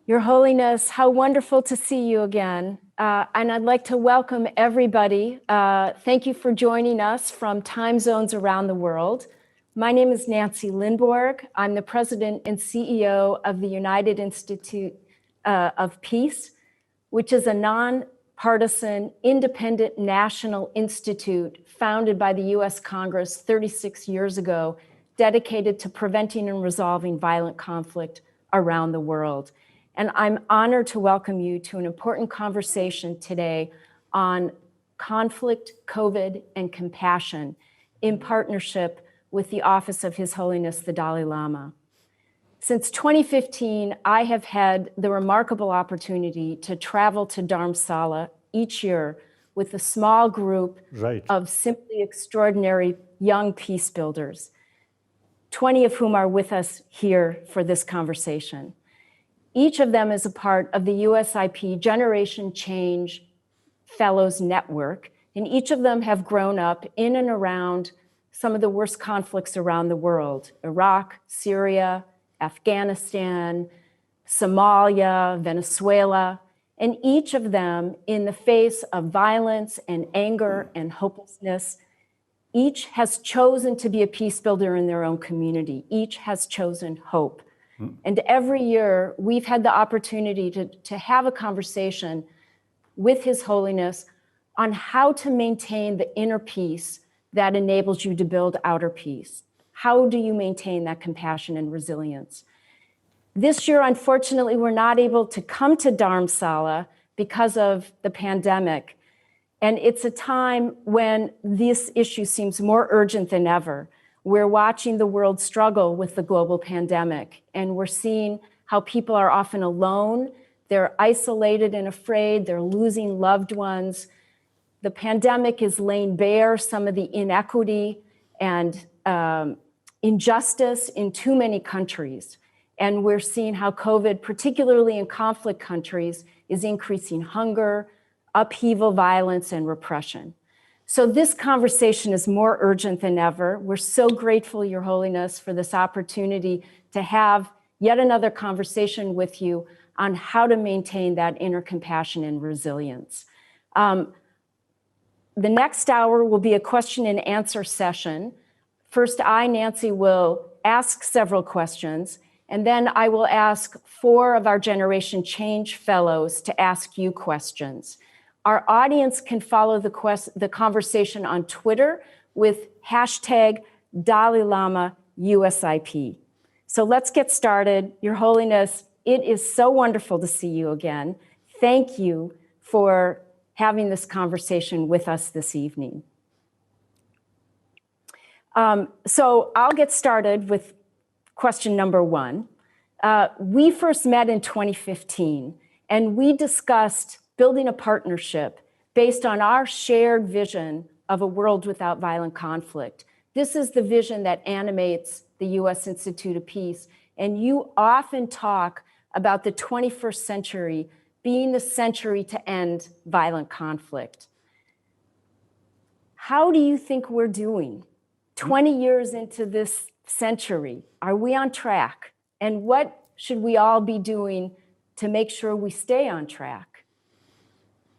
Your Holiness, how wonderful to see you again. And I'd like to welcome everybody. Thank you for joining us from time zones around the world. My name is Nancy Lindborg. I'm the president and CEO of the United Institute of Peace, which is a nonpartisan, independent national institute founded by the US Congress 36 years ago, dedicated to preventing and resolving violent conflict around the world. And I'm honored to welcome you to an important conversation today on conflict, COVID, and compassion in partnership with the Office of His Holiness the Dalai Lama. Since 2015, I have had the remarkable opportunity to travel to Dharamsala each year with a small group of simply extraordinary young peace builders, 20 of whom are with us here for this conversation. Each of them is a part of the USIP Generation Change Fellows Network, and each of them have grown up in and around some of the worst conflicts around the world: Iraq, Syria, Afghanistan, Somalia, Venezuela, and each of them, in the face of violence and anger and hopelessness, each has chosen to be a peace builder in their own community. Each has chosen hope. And every year, we've had the opportunity to have a conversation with His Holiness on how to maintain the inner peace that enables you to build outer peace. How do you maintain that compassion and resilience? This year, unfortunately, we're not able to come to Dharamsala because of the pandemic. And it's a time when this issue seems more urgent than ever. We're watching the world struggle with the global pandemic, and we're seeing how people are often alone, they're isolated and afraid, they're losing loved ones. The pandemic is laying bare some of the inequity and injustice in too many countries. And we're seeing how COVID, particularly in conflict countries, is increasing hunger, upheaval, violence, and repression. So this conversation is more urgent than ever. We're so grateful, Your Holiness, for this opportunity to have yet another conversation with you on how to maintain that inner compassion and resilience. The next hour will be a question and answer session. First, I, Nancy, will ask several questions, and then I will ask 4 of our Generation Change Fellows to ask you questions. Our audience can follow the conversation on Twitter with hashtag Dalai Lama USIP. So let's get started. Your Holiness, it is so wonderful to see you again. Thank you for having this conversation with us this evening. So I'll get started with question number 1. We first met in 2015, and we discussed building a partnership based on our shared vision of a world without violent conflict. This is the vision that animates the U.S. Institute of Peace, and you often talk about the 21st century being the century to end violent conflict. How do you think we're doing 20 years into this century? Are we on track? And what should we all be doing to make sure we stay on track?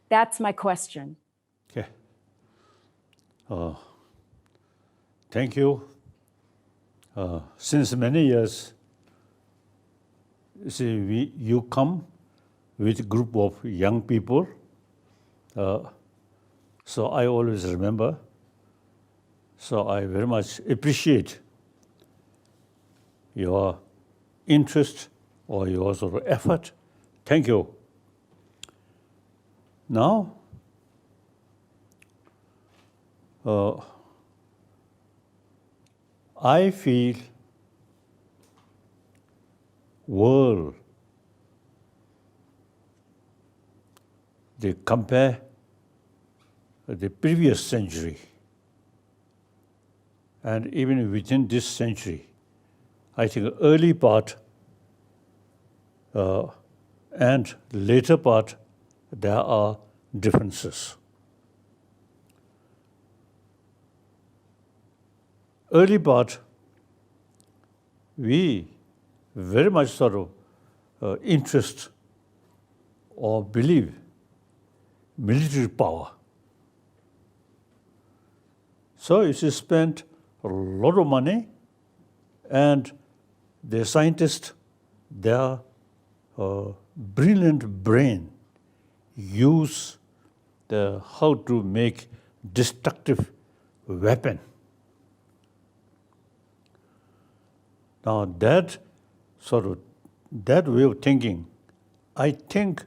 That's my question. Okay. Thank you. Since many years, you come with a group of young people. So I always remember. So I very much appreciate your interest or your sort of effort. Thank you. Now, I feel world, they compare the previous century and even within this century, I think early part and later part, there are differences. Early part, we very much sort of interest or believe military power. So you see, spent a lot of money, and the scientists, their brilliant brain use how to make destructive weapon. Now that way of thinking, I think,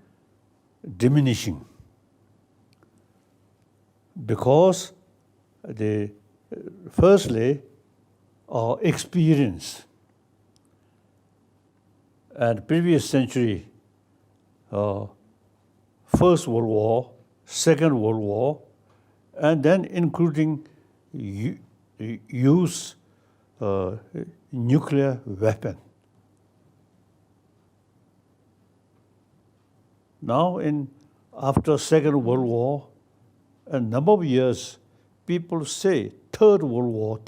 diminishing, because firstly, our experience and previous century, First World War, Second World War, and then including use nuclear weapon. Now, after Second World War, a number of years, people say Third World War.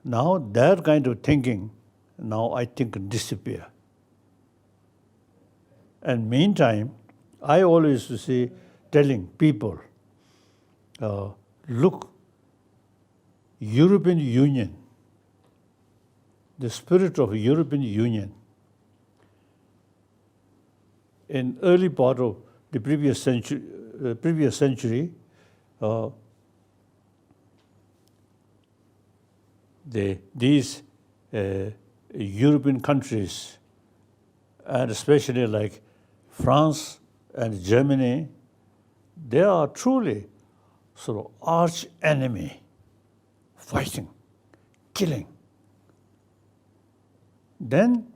Now that kind of thinking, now I think disappear. And meantime, I always say, telling people, look, European Union, the spirit of European Union, in early part of the previous century, these European countries, and especially like France and Germany, they are truly sort of arch enemy, fighting, killing. Then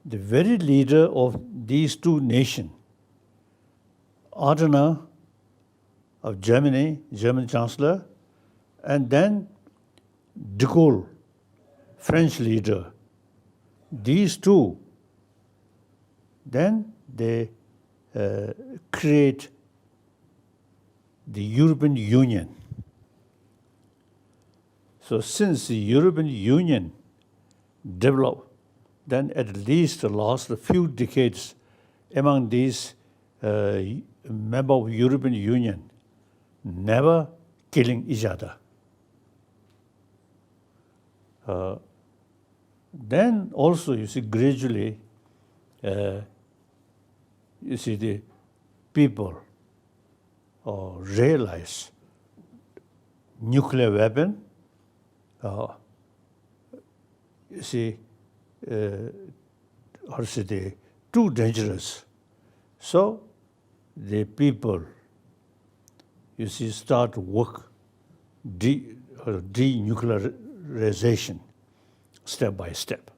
the very leader of these two nations, Adenauer of Germany, German Chancellor, and then de Gaulle, French leader, these two, then they create the European Union. So since the European Union developed, then at least the last few decades among these members of European Union, never killing each other. Then also, you see, gradually, you see, the people realize nuclear weapon, you see, too dangerous. So the people, you see, start work denuclearization step by step.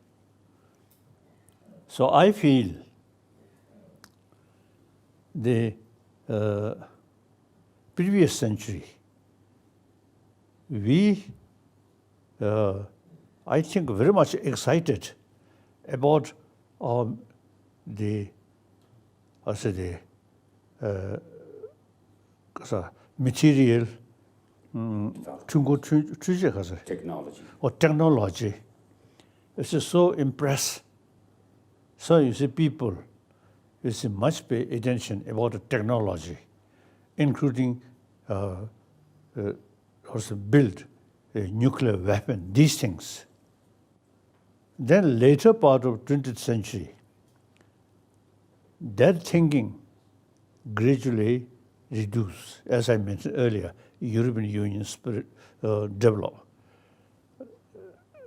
So I feel the previous century, we, I think, very much excited about the material technology. It's just so impressed. So you see, people, you see, much pay attention about the technology, including also build a nuclear weapon, these things. Then later part of 20th century, that thinking gradually reduced. As I mentioned earlier, European Union spirit developed.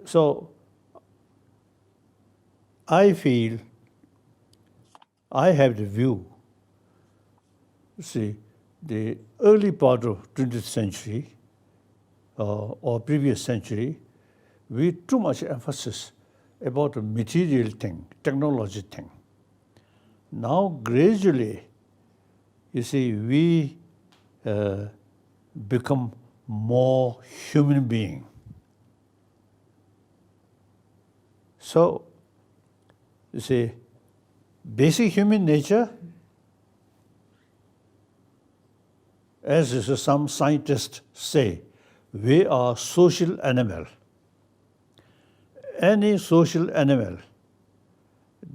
So I feel, I have the view, see, the early part of 20th century or previous century, we too much emphasis about the material thing, technology thing. Now gradually, you see, we become more human being. So, you see, basic human nature, as some scientists say, we are social animal. Any social animal,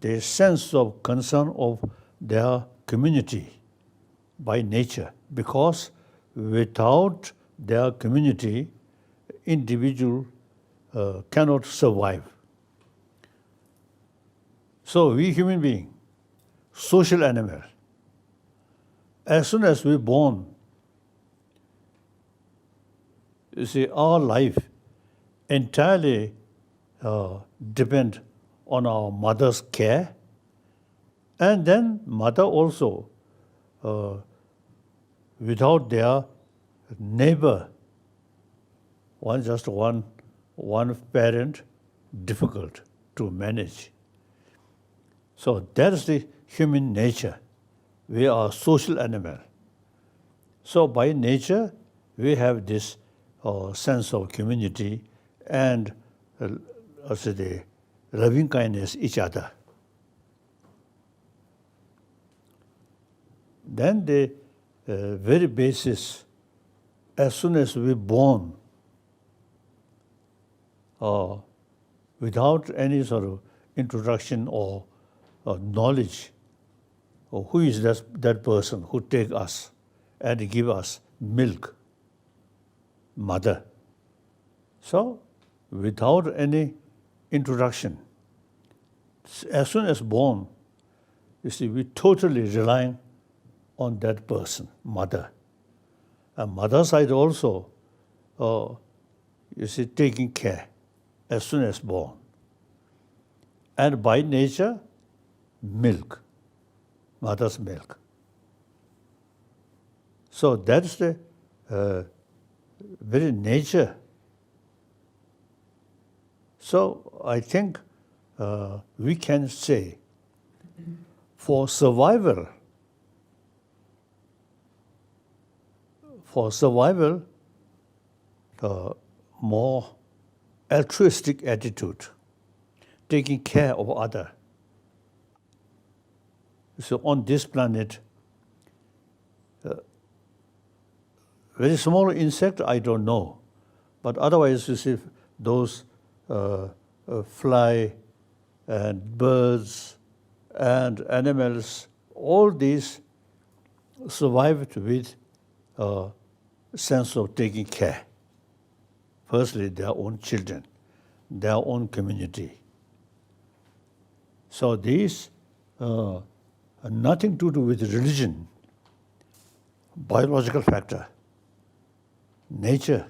the sense of concern of their community by nature, because without their community, individual cannot survive. So we human being, social animal. As soon as we're born, you see, our life entirely depend on our mother's care, and then mother also, without their neighbor, one parent, difficult to manage. So that's the human nature. We are a social animal. So by nature, we have this sense of community and the loving kindness each other. Then the very basis, as soon as we're born, without any sort of introduction or knowledge, or who is that person who take us and give us milk, mother. So without any introduction, as soon as born, you see, we totally relying on that person, mother. And mother side also, you see, taking care as soon as born. And by nature, milk, mother's milk. So that's the very nature. So I think we can say, for survival, more altruistic attitude, taking care of other. So on this planet, very small insect, I don't know, but otherwise you see those fly and birds and animals, all these survived with sense of taking care. Firstly, their own children, their own community. So these nothing to do with religion, biological factor, nature.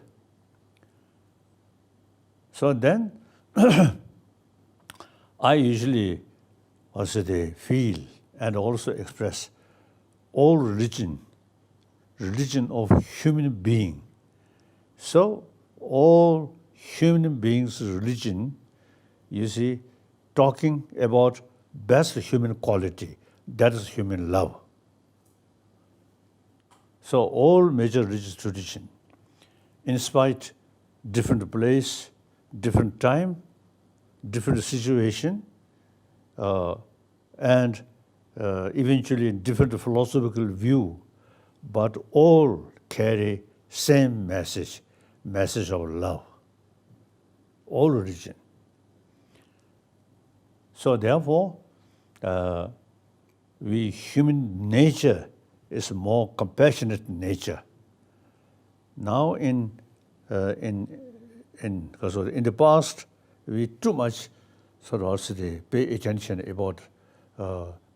So then I usually feel and also express all religion of human being. So all human beings' religion, you see, talking about best human quality, that is human love. So all major religious tradition, in spite different place, different time, different situation, and eventually different philosophical view, but all carry same message of love. All religion. So therefore, we human nature is more compassionate nature. Now in the past, we too much pay attention about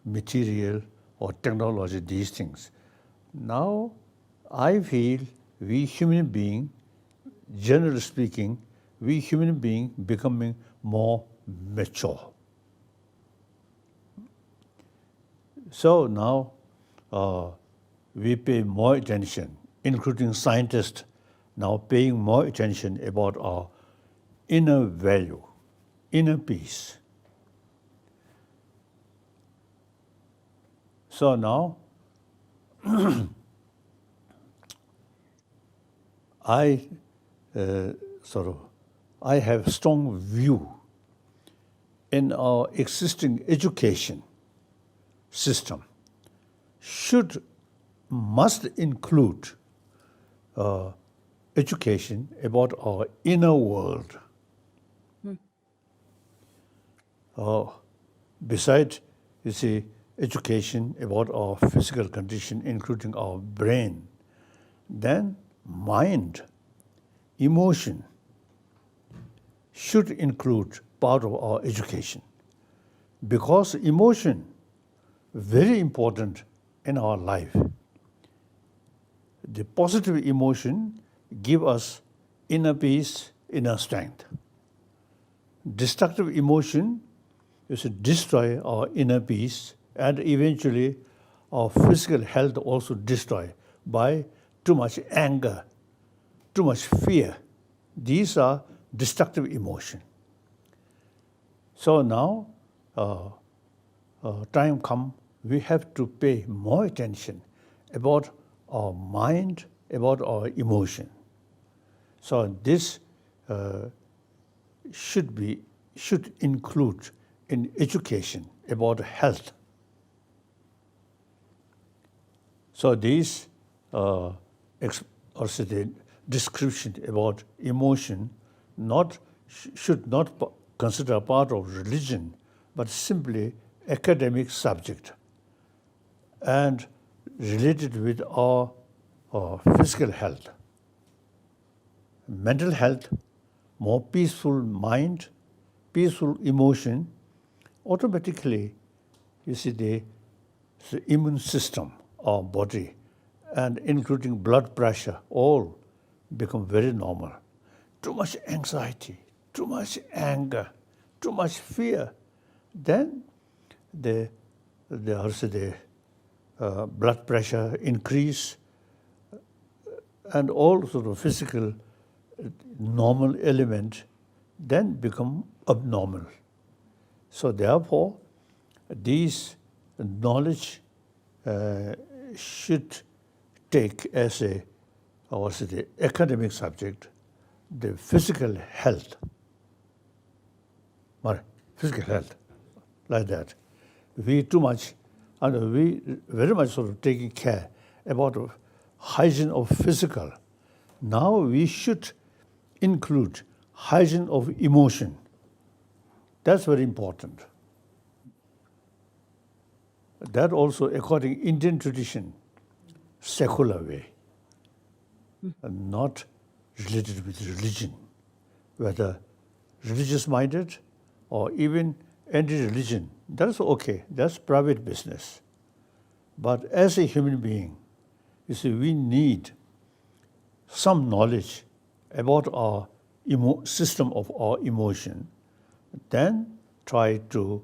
material or technology, these things. Now, I feel we human being, generally speaking, we human being becoming more mature. So now we pay more attention, including scientists now paying more attention about our inner value, inner peace. So now I have strong view in our existing education system must include education about our inner world. Besides, you see, education about our physical condition, including our brain, then mind, emotion should include part of our education. Because emotion, very important in our life. The positive emotion give us inner peace, inner strength. Destructive emotion is to destroy our inner peace and eventually our physical health also destroy by too much anger, too much fear. These are destructive emotion. So now, time come, we have to pay more attention about our mind, about our emotion. So this should include in education about health. So these also the description about emotion should not consider a part of religion, but simply academic subject and related with our physical health. Mental health, more peaceful mind, peaceful emotion, automatically, you see, the immune system, our body, and including blood pressure, all become very normal. Too much anxiety, too much anger, too much fear, then the blood pressure increase, and all sort of physical normal element then become abnormal. So therefore, these knowledge should take as a the academic subject the physical health, like that. We too much, and we very much sort of taking care about hygiene of physical. Now we should include hygiene of emotion. That's very important. That also, according to Indian tradition, secular way, and not related with religion, whether religious-minded or even anti-religion. That's okay. That's private business. But as a human being, you see, we need some knowledge about our system of our emotion, then try to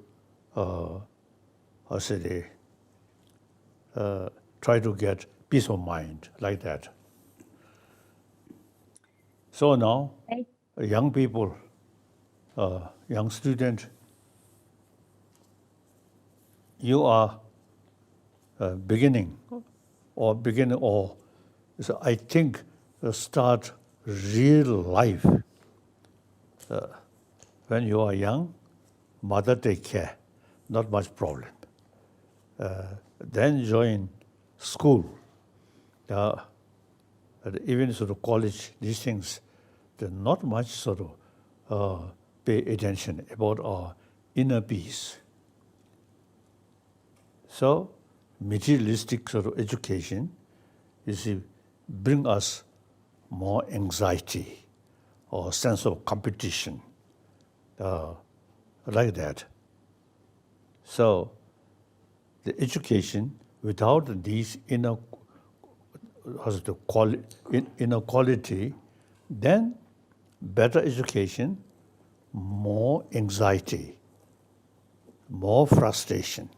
try to get peace of mind, like that. So now, young people, young student, you are beginning, or so I think start real life. When you are young, mother take care, not much problem. Then join school, even sort of college, these things, they're not much sort of pay attention about our inner peace. So materialistic sort of education, you see, bring us more anxiety or sense of competition, like that. So the education without these inner quality, then better education, more anxiety, more frustration.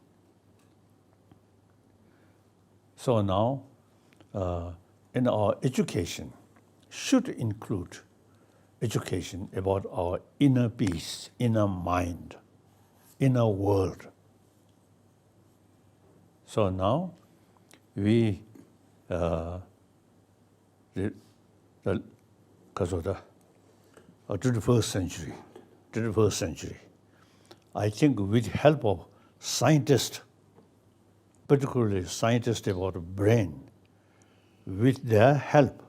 So now, in our education, should include education about our inner peace, inner mind, inner world. So now, we, because of the 21st century, I think with help of scientists, particularly scientists about the brain, with their help,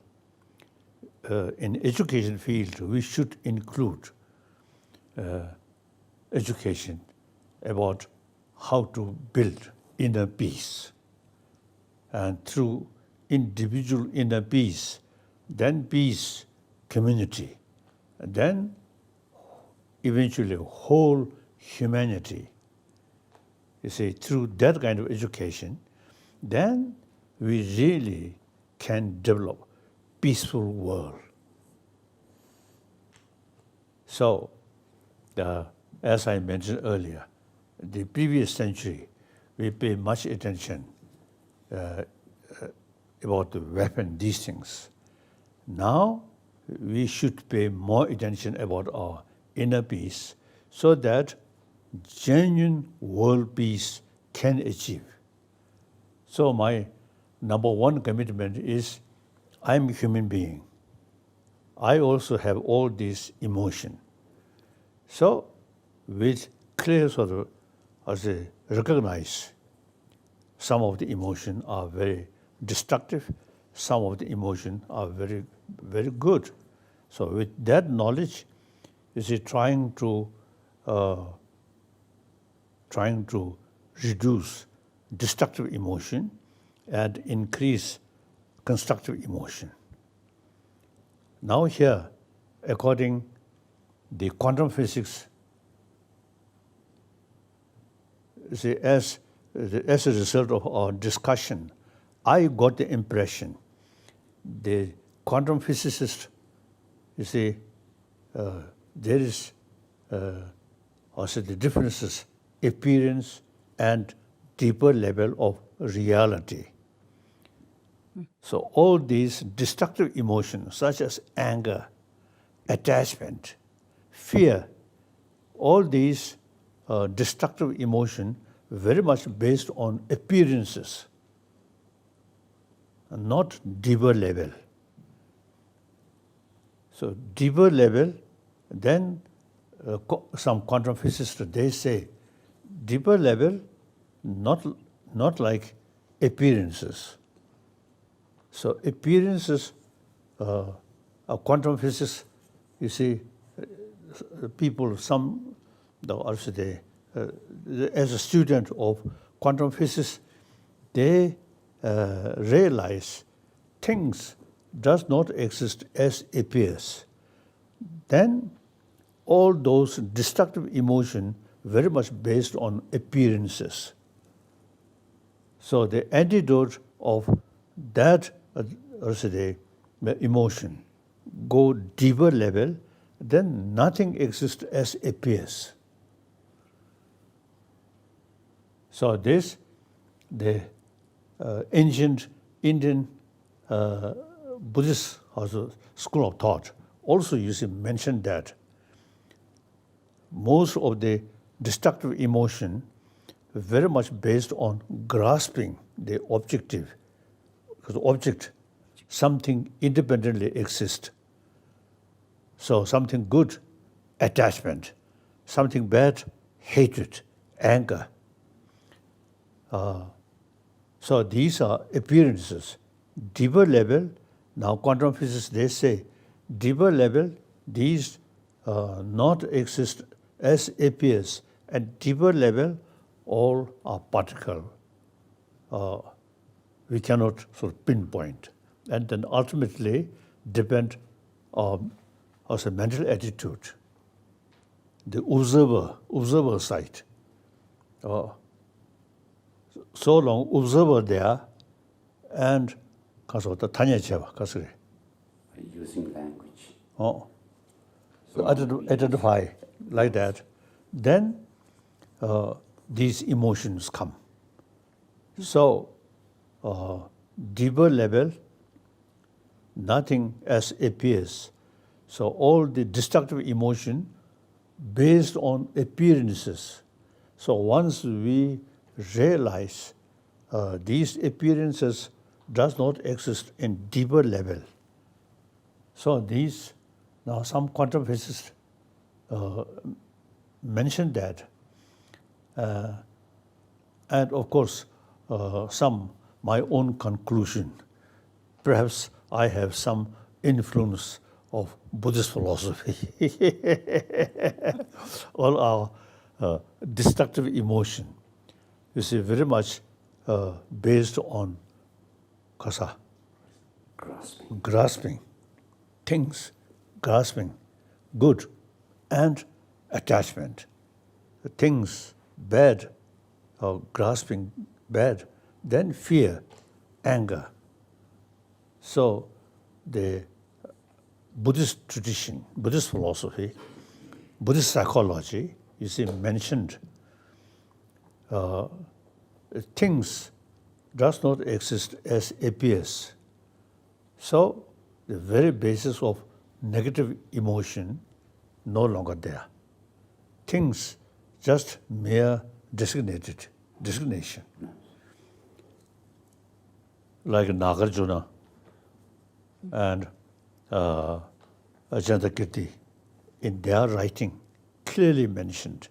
in education field, we should include education about how to build inner peace. And through individual inner peace, then peace, community, and then eventually whole humanity. You see, through that kind of education, then we really can develop peaceful world. So, as I mentioned earlier, the previous century, we pay much attention about the weapon, these things. Now, we should pay more attention about our inner peace so that genuine world peace can achieve. So my number one commitment is I'm a human being. I also have all these emotion. So with clear sort of as a recognize some of the emotion are very destructive, some of the emotion are very, very good. So with that knowledge, you see, trying to reduce destructive emotion and increase constructive emotion. Now here, according the quantum physics, see, as a result of our discussion, I got the impression the quantum physicist, you see, there is also the differences, appearance and deeper level of reality. So all these destructive emotions such as anger, attachment, fear, all these destructive emotion very much based on appearances, not deeper level. So deeper level, then some quantum physicists, they say deeper level, not like appearances. So appearances, quantum physics, you see, people, some, also they, as a student of quantum physics, they realize things does not exist as appears. Then all those destructive emotion very much based on appearances. So the antidote of that emotion go deeper level, then nothing exists as appears. So this, the ancient Indian Buddhist also school of thought also mentioned that most of the destructive emotion very much based on grasping the objective, because object, something independently exists. So something good, attachment, something bad, hatred, anger. So these are appearances. Deeper level, now quantum physics, they say, deeper level, these not exist as appears. At deeper level, all are particle. We cannot sort of pinpoint. And then ultimately depend on also mental attitude, the observer side. So long observer there, and using language. So identify like that, then these emotions come. So deeper level, nothing as appears. So all the destructive emotion based on appearances. So once we realize these appearances does not exist in deeper level. So these, now some quantum physicists mentioned that. And of course, some my own conclusion. Perhaps I have some influence of Buddhist philosophy. All our destructive emotion, you see, very much based on kasa, grasping things, grasping good and attachment. Things bad, or grasping bad, then fear, anger. So the Buddhist tradition, Buddhist philosophy, Buddhist psychology, you see, mentioned things does not exist as appears. So the very basis of negative emotion no longer there. Things just mere designation. Like Nagarjuna and Ajantakirti in their writing clearly mentioned.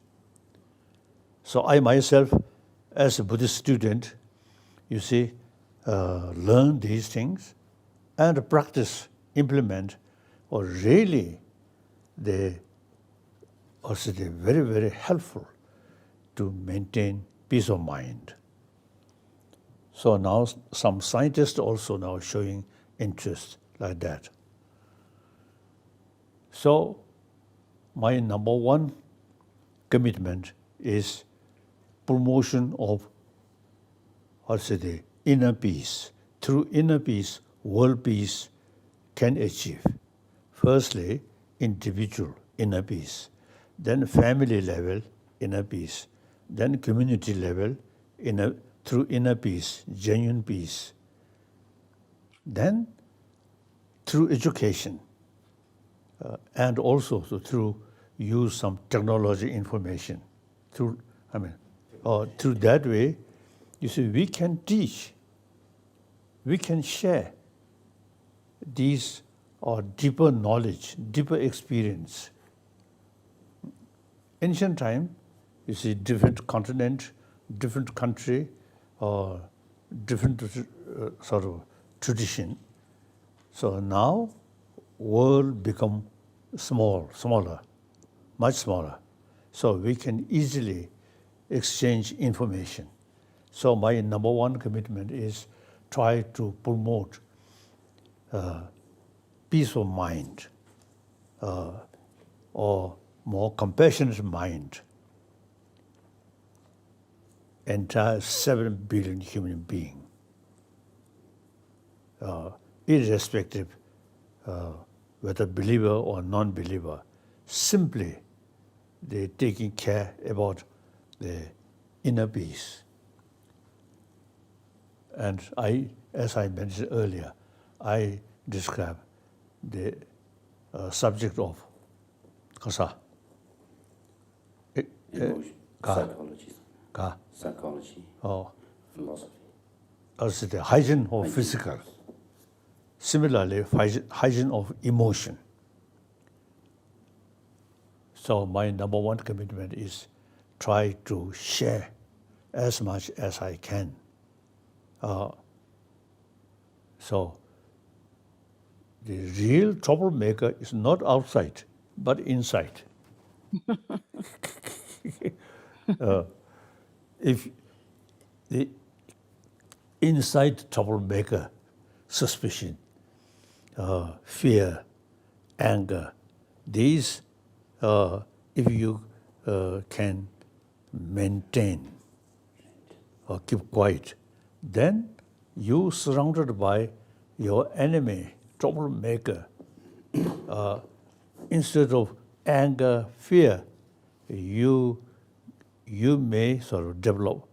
So I myself, as a Buddhist student, you see, learn these things and practice, implement, or really they also they're very, very helpful to maintain peace of mind. So now some scientists also now showing interest like that. So my number one commitment is promotion of the inner peace. Through inner peace, world peace can achieve. Firstly, individual inner peace, then family level inner peace, then community level through inner peace, genuine peace. Then through education, and also through use some technology information. Through that way, you see, we can teach, we can share these deeper knowledge, deeper experience. Ancient time, you see, different continent, different country, or different sort of tradition. So now, world become smaller, much smaller. So we can easily exchange information. So my number one commitment is try to promote peace of mind, or more compassionate mind. Entire 7 billion human beings, irrespective whether believer or non-believer, simply they're taking care about the inner peace. And as I mentioned earlier, I describe the subject of kasa. Emotion, psychology. Psychology. Oh. Philosophy. Also the hygiene of physical. Similarly, hygiene of emotion. So my number one commitment is try to share as much as I can. So the real troublemaker is not outside, but inside. If the inside troublemaker, suspicion, fear, anger, these, if you can maintain or keep quiet, then you surrounded by your enemy, troublemaker. Instead of anger, fear, you may sort of develop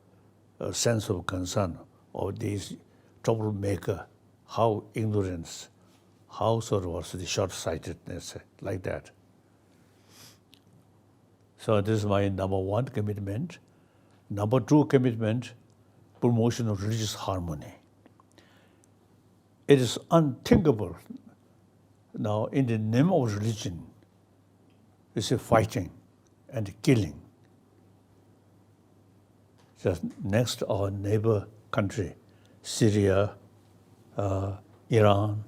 a sense of concern of this troublemaker, how ignorance, how sort of also the short-sightedness, like that. So this is my number one commitment. Number two commitment, promotion of religious harmony. It is unthinkable now in the name of religion, it's a fighting and killing. Just next, our neighbor country, Syria, Iran,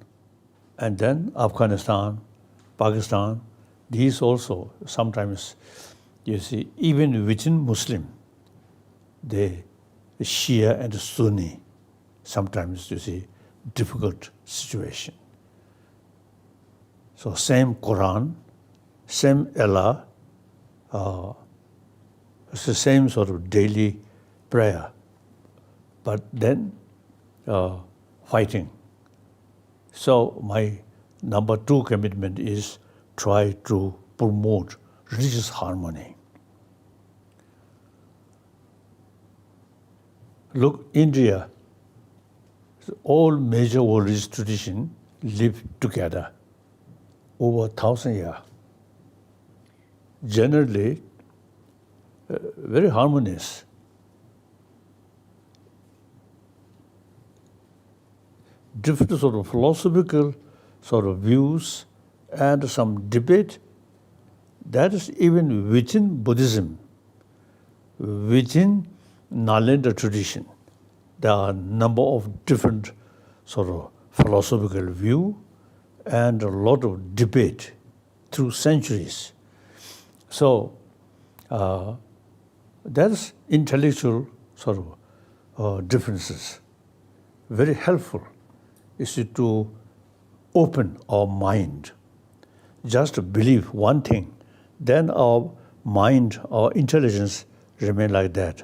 And then Afghanistan, Pakistan, these also sometimes, you see, even within Muslim, the Shia and Sunni, sometimes you see difficult situation. So same Quran, same Allah, it's the same sort of daily prayer, but then fighting. So my number 2 commitment is try to promote religious harmony. Look, India, all major religious traditions live together over 1,000 years. Generally, very harmonious. Different sort of philosophical sort of views and some debate. That is even within Buddhism, within Nalanda tradition. There are a number of different sort of philosophical view and a lot of debate through centuries. So there's intellectual sort of differences. Very helpful is to open our mind, just to believe one thing, then our mind, our intelligence remain like that.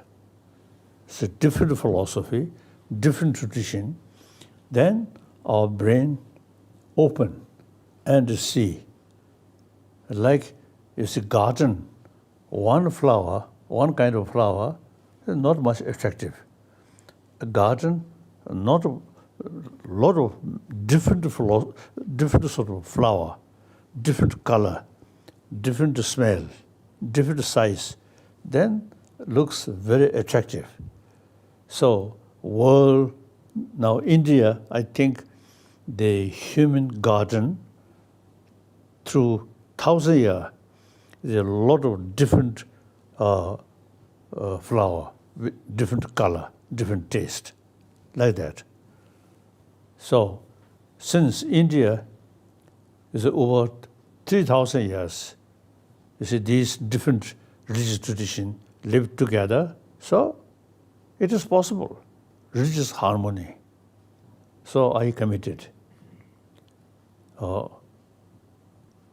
It's a different philosophy, different tradition, then our brain open and see. Like it's a garden, one flower, one kind of flower is not much attractive. A garden, not a lot of different sort of flower, different color, different smell, different size, then looks very attractive. So world, now India, I think the human garden through 1,000 years, there's a lot of different flower, with different color, different taste, like that. So since India is over 3,000 years, you see these different religious traditions live together, so it is possible, religious harmony. So I committed.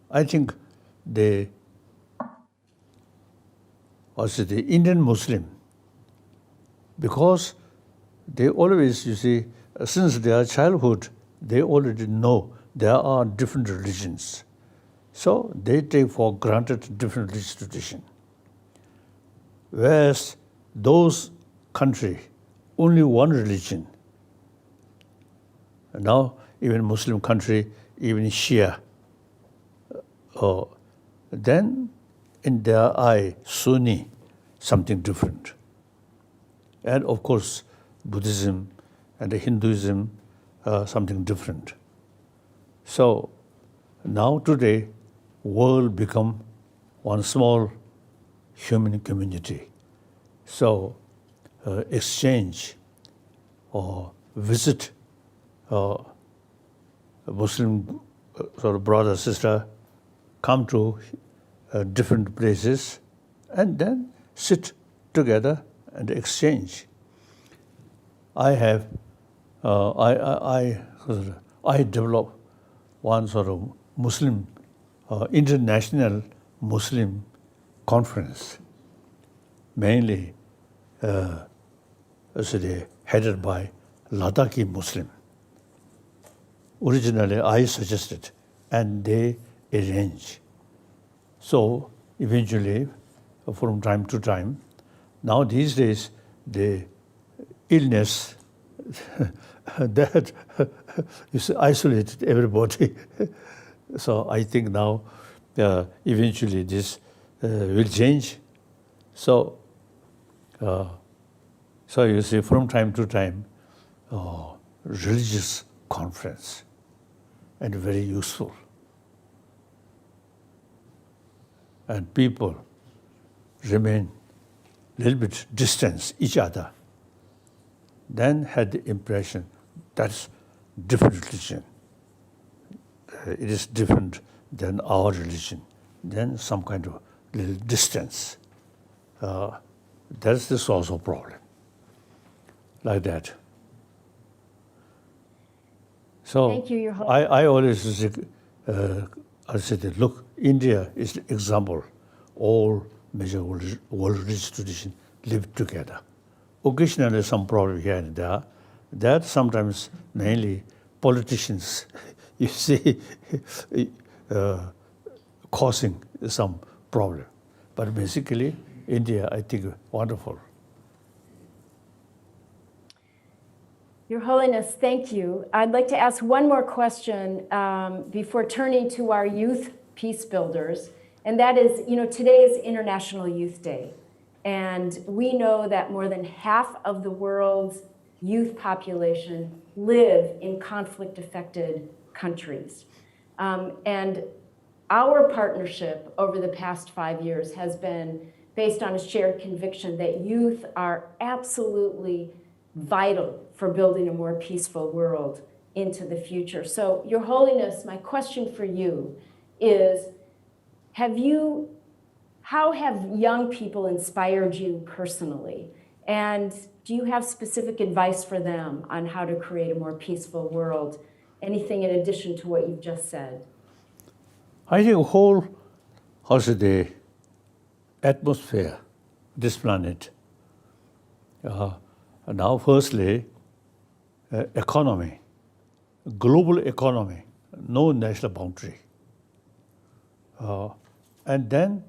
I think also the Indian Muslim, because they always, you see, since their childhood, they already know there are different religions. So they take for granted different religious tradition. Whereas those countries, only one religion. And now even Muslim country, even Shia, then in their eye, Sunni, something different. And of course, Buddhism and Hinduism, something different. So now today, world become one small human community. So exchange or visit Muslim sort of brother, sister, come to different places and then sit together and exchange. I have, I developed one sort of Muslim, international Muslim conference, mainly headed by Ladakhi Muslim. Originally, I suggested, and they arranged. So eventually, from time to time, now these days, the illness that is isolated everybody. So I think now, eventually this will change. So you see, from time to time, religious conference, and very useful. And people remain a little bit distance each other, then had the impression that's different religion. it is different than our religion, then some kind of little distance. That's the source of problem, like that. So Thank you, Your Holiness. I always say, I said, look, India is the example. All major world religious traditions live together. Occasionally, some problem here and there. That sometimes mainly politicians, you see, causing some problem. But basically, India, I think, wonderful. Your Holiness, thank you. I'd like to ask one more question before turning to our youth peace builders. And that is, today is International Youth Day. And we know that more than half of the world's youth population live in conflict-affected countries. And our partnership over the past 5 years has been based on a shared conviction that youth are absolutely vital for building a more peaceful world into the future. So, Your Holiness, my question for you is, how have young people inspired you personally? And do you have specific advice for them on how to create a more peaceful world? Anything in addition to what you've just said? I think whole, the atmosphere, this planet, now firstly, economy, global economy, no national boundary. And then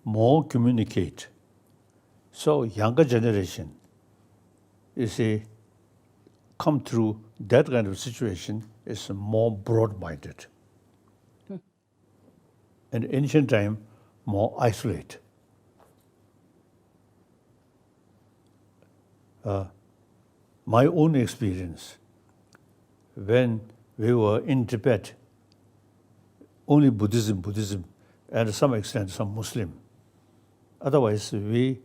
more communicate. So younger generation, you see, come through that kind of situation is more broad-minded. In ancient time, more isolate. My own experience, when we were in Tibet, only Buddhism, and to some extent some Muslim. Otherwise, we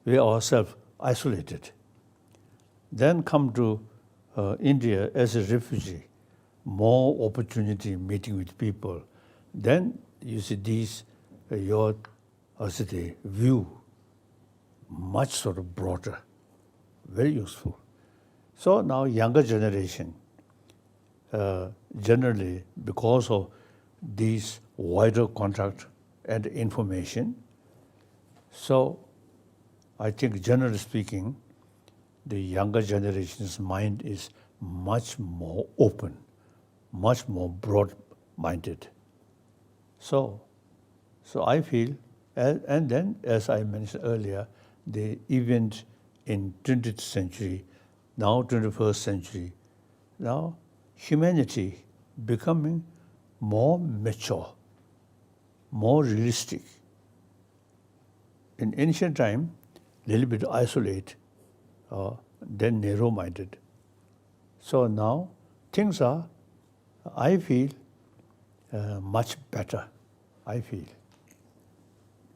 ourselves isolated. Then come to India as a refugee, more opportunity meeting with people. Then you see these, your view, much sort of broader, very useful. So now younger generation, generally because of these wider contact and information, so I think generally speaking, the younger generation's mind is much more open, much more broad-minded. So I feel, and then as I mentioned earlier, the event in 20th century, now 21st century, now humanity becoming more mature, more realistic. In ancient time, a little bit isolate, then narrow-minded. So now things are, I feel, much better, I feel.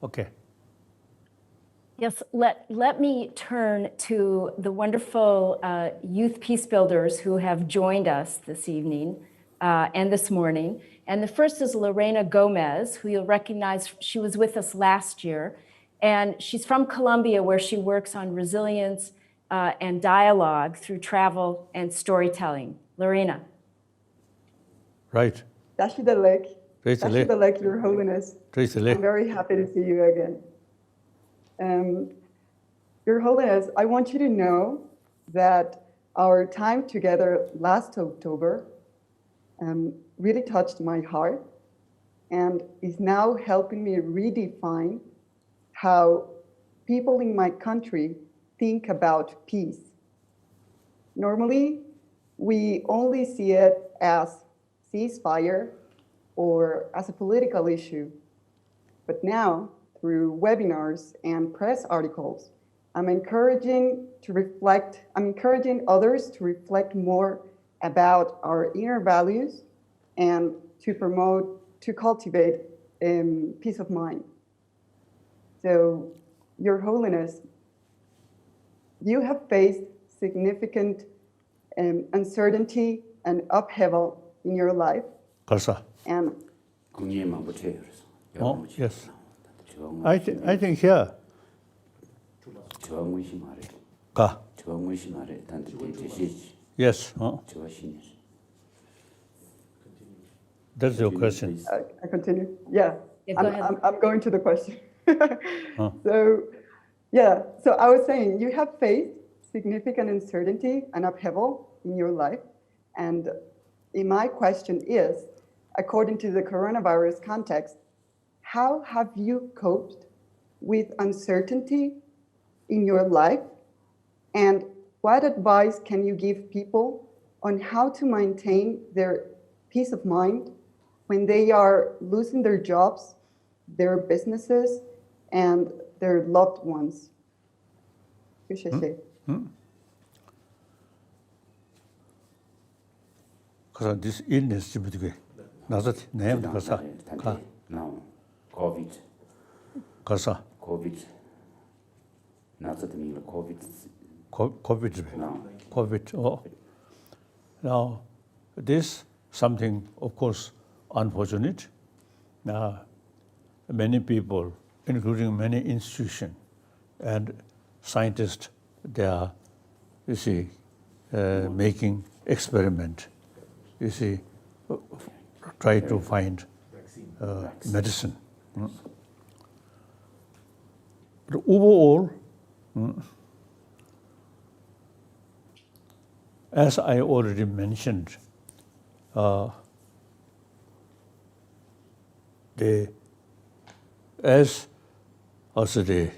Okay. Yes, let me turn to the wonderful youth peace builders who have joined us this evening and this morning. And the first is Lorena Gomez, who you'll recognize, she was with us last year. And she's from Colombia, where she works on resilience and dialogue through travel and storytelling. Lorena. Right. Tashidalek, Your Holiness. I'm very happy to see you again. Your Holiness, I want you to know that our time together last October really touched my heart and is now helping me redefine how people in my country think about peace. Normally, we only see it as ceasefire or as a political issue. But now, through webinars and press articles, I'm encouraging others to reflect more about our inner values and to cultivate peace of mind. So, Your Holiness, you have faced significant uncertainty and upheaval in your life. And 국리에만 붙여요. 그래서. Oh, yes. 정, I think here, 정의시 말해. ka, 정의시 말해. 단테 제시지. yes. 저신이. That's your question. I continue. Yeah, Yeah, go ahead. I'm going to the question. So, yeah, so I was saying you have faced significant uncertainty and upheaval in your life. And my question is, according to the coronavirus context, how have you coped with uncertainty in your life? And what advice can you give people on how to maintain their peace of mind when they are losing their jobs, their businesses, and their loved ones? Because this illness, Nazat name, Kasa, Ka, No, COVID. Kasa, COVID. 나서도 미라 COVID. COVID. No. COVID. Oh. Now, this something, of course, unfortunate. Many people, including many institutions and scientists, they are, you see, making experiment. You see, try to find medicine. But overall, as I already mentioned, as also the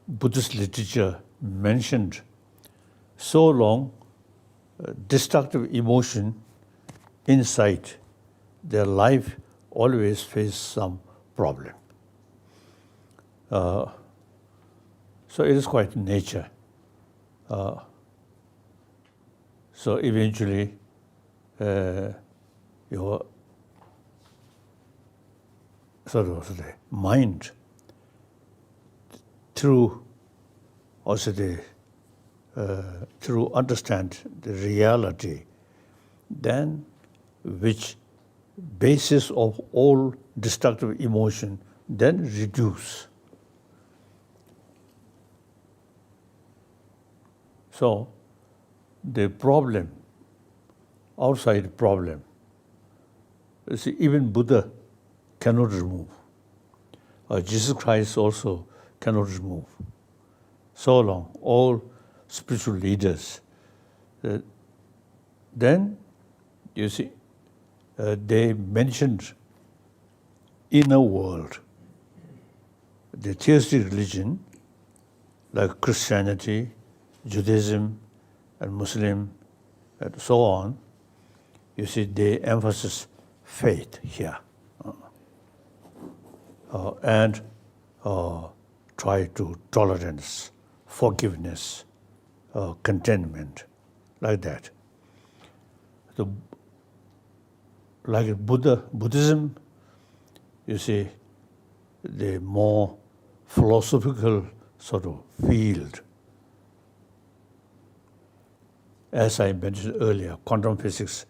Buddhist literature mentioned, so long destructive emotion inside their life always face some problem. So it is quite nature. So eventually, your sort of the mind, through also through understand the reality, then which basis of all destructive emotion then reduce. So the problem, outside problem, you see, even Buddha cannot remove. Jesus Christ also cannot remove. So long, all spiritual leaders, then you see, they mentioned inner world, the theistic religion, like Christianity, Judaism, and Muslim, and so on. You see, they emphasize faith here, and try to tolerance, forgiveness, contentment, like that. Like Buddhism, you see, the more philosophical sort of field. As I mentioned earlier, quantum physics,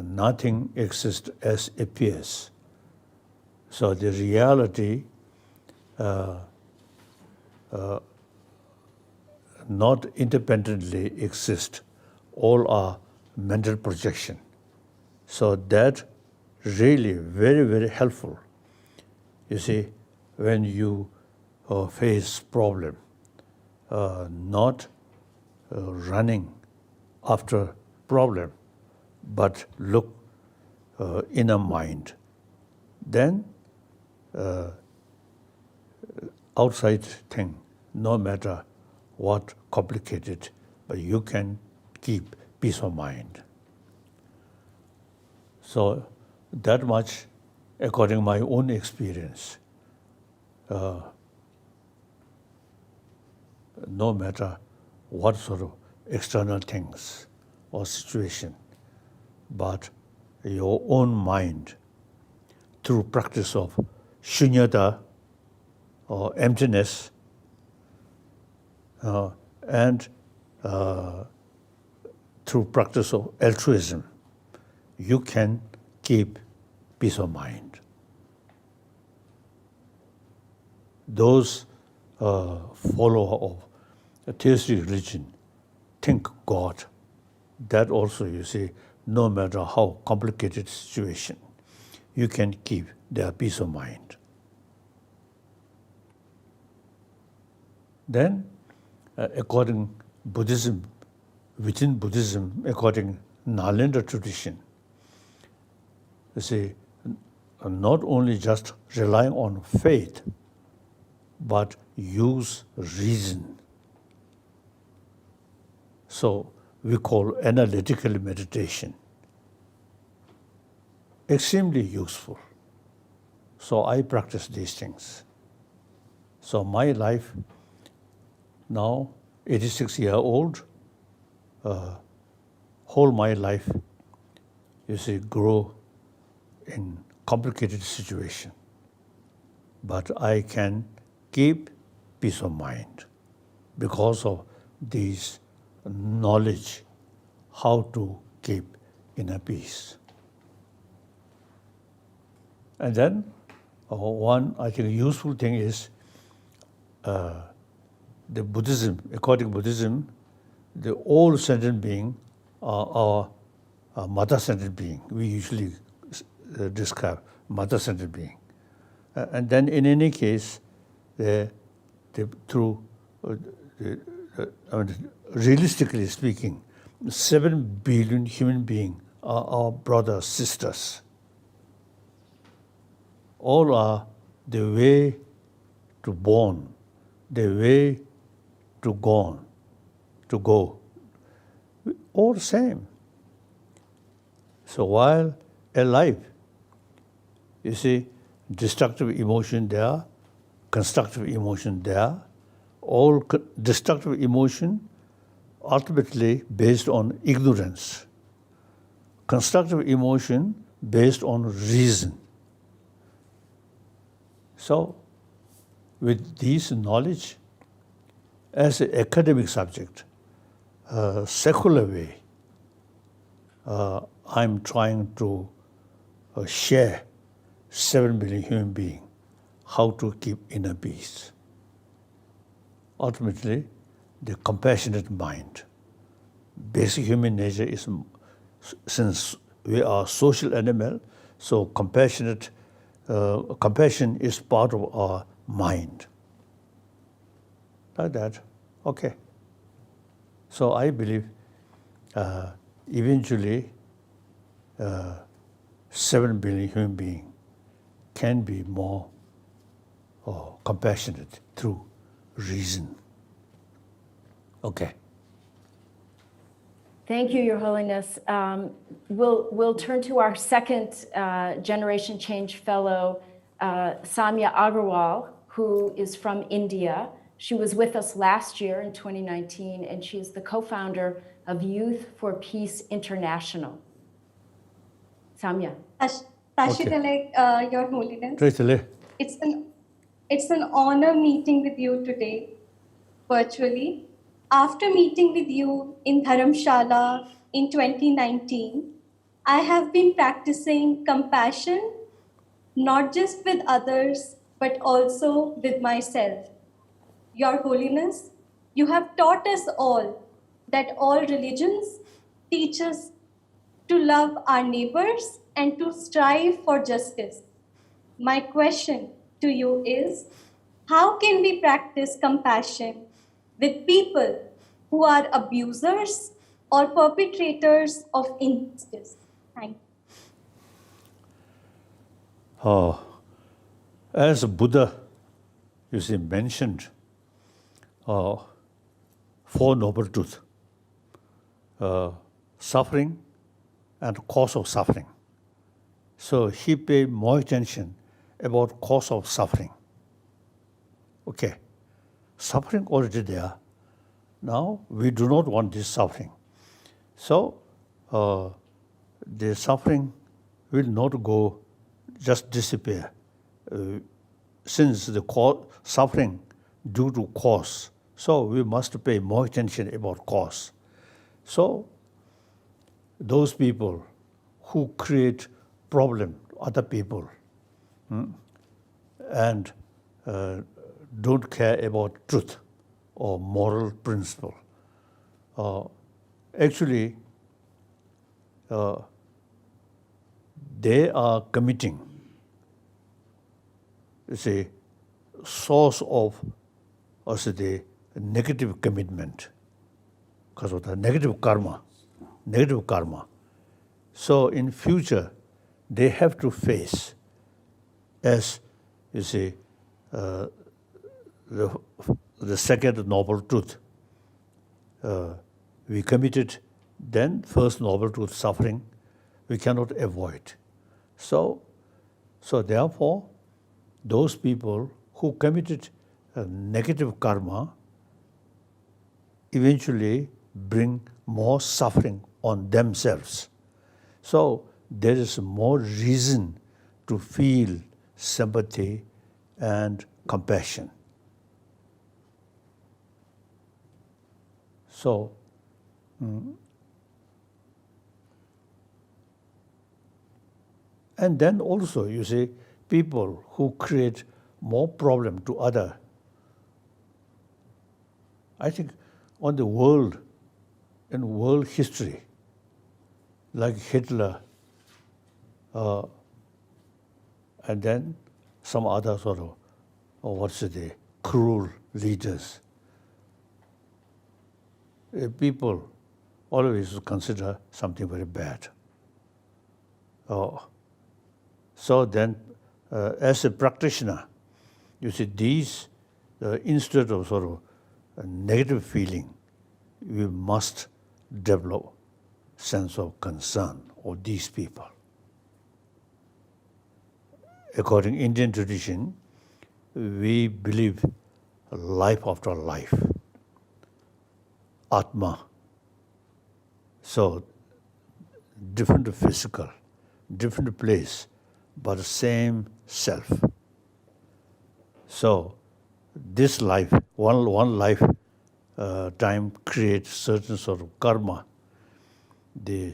nothing exists as appears. So the reality not independently exist. All are mental projection. So that really very, very helpful. You see, when you face problem, not running after problem, but look inner mind, then outside thing, no matter what complicated, but you can keep peace of mind. So that much, according to my own experience, no matter what sort of external things or situation, but your own mind, through practice of shunyata or emptiness, and through practice of altruism, you can keep peace of mind. Those follower of a theistic religion think God. That also, you see, no matter how complicated situation, you can keep their peace of mind. Then, according Buddhism, within Buddhism, according Nalanda tradition, you see, not only just relying on faith, but use reason. So we call analytical meditation. Extremely useful. So I practice these things. So my life now, 86-year-old, whole my life, you see, grow in complicated situation. But I can keep peace of mind because of these knowledge how to keep inner peace. And then one, I think, useful thing is the Buddhism. According to Buddhism, the all sentient being are mother sentient being. We usually describe mother sentient being. And then in any case, realistically speaking, 7 billion human beings are our brothers, sisters. All are the way to born, the way to go, all the same. So while alive, you see, destructive emotion there, constructive emotion there, all destructive emotion ultimately based on ignorance, constructive emotion based on reason. So with this knowledge, as an academic subject, secular way, I'm trying to share 7 billion human beings how to keep inner peace. Ultimately, the compassionate mind. Basic human nature is, since we are social animal, so compassion is part of our mind. Like that, okay. So I believe eventually 7 billion human beings can be more compassionate through reason. Okay. Thank you, Your Holiness. We'll turn to our second Generation Change Fellow, Samya Agarwal, who is from India. She was with us last year in 2019, and she is the co-founder of Youth for Peace International. Samya. Tashitale, Your Holiness. Tashitale. It's an honor meeting with you today, virtually. After meeting with you in Dharamsala in 2019, I have been practicing compassion, not just with others, but also with myself. Your Holiness, you have taught us all that all religions teach us to love our neighbors and to strive for justice. My question to you is, how can we practice compassion with people who are abusers or perpetrators of injustice? Thank you. As Buddha, you see, mentioned 4 noble truths, suffering and cause of suffering. So he paid more attention about cause of suffering. Okay, suffering already there. Now we do not want this suffering. So the suffering will not go, just disappear. Since the suffering due to cause, so we must pay more attention about cause. So those people who create problem to other people, and don't care about truth or moral principle. Actually, they are committing, source of the negative commitment, because of the negative karma. So in future, they have to face, as the second noble truth. We committed, then first noble truth, suffering, we cannot avoid. So therefore, those people who committed negative karma eventually bring more suffering on themselves. So there is more reason to feel sympathy and compassion. So, and then also, you see, people who create more problem to other. I think on the world, in world history, like Hitler, and then some other sort of, cruel leaders. People always consider something very bad. So then, as a practitioner, you see, these, instead of sort of a negative feeling, we must develop sense of concern of these people. According to Indian tradition, we believe life after life, Atma. So, different physical, different place, but the same self. So, this life, one life time creates certain sort of karma. The